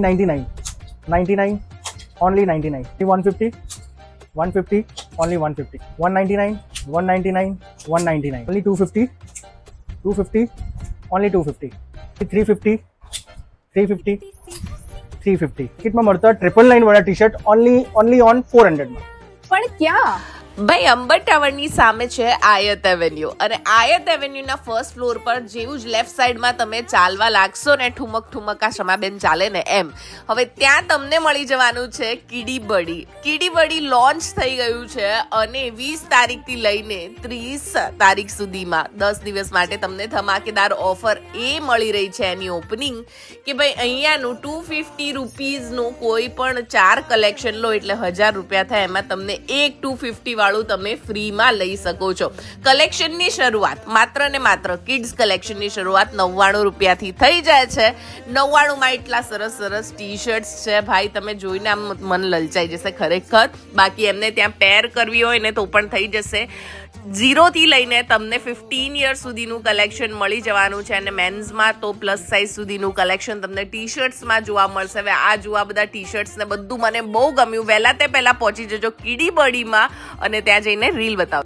99, 99, only 99. 150, 150, only 150. 199, 199, 199. Only 250, 250, only 250. 350, 350, 350. કિટમાં મળતા 999 વાળા T-shirt only on 400 માં. પણ ક્યાં? ભાઈ અંબર ટાવરની સામે છે આયત એવેન્યુ અને આયત એવેન્યુના ફર્સ્ટ ફ્લોર પર જેવું જ લેફ્ટ સાઈડમાં તમે ચાલવા લાગશો ને ઠુમક આ શમાબેન ચાલે ને એમ હવે ત્યાં તમને મળી જવાનું છે કીડી બડી લોન્ચ થઈ ગયું છે અને 20 તારીખથી લઈને 30 તારીખ સુધીમાં 10 દિવસ માટે તમને ધમાકેદાર ઓફર એ મળી રહી છે એની ઓપનિંગ કે ભાઈ અહીંયાનું 250 રૂપીઝનું કોઈ પણ 4 કલેક્શન લો એટલે 1000 રૂપિયા થાય એમાં તમને એક 250 વાળું તમે ફ્રીમાં લઈ શકો છો. કલેક્શનની શરૂઆત માત્ર ને માત્ર કિડ્સ કલેક્શનની શરૂઆત 99 રૂપિયાથી થઈ જાય છે. 99 માં એટલા સરસ ટી શર્ટ્સ છે ભાઈ તમે જોઈને આમ મન લલચાઈ જશે ખરેખર. બાકી એમને ત્યાં પેર કરવી હોય ને તો પણ થઈ જશે. 0 થી લઈને તમને 15 યર્સ સુધીનું કલેક્શન મળી જવાનું છે અને મેન્સમાં તો પ્લસ સાઇઝ સુધીનું કલેક્શન તમને ટી શર્ટ્સમાં જોવા મળશે. હવે આ જોવા બધા ટી શર્ટ્સ ને બધું મને બહુ ગમ્યું. વહેલા તે પહેલા પહોંચી જજો કીડી બડીમાં અને ત્યાં જઈને રીલ બતાવો.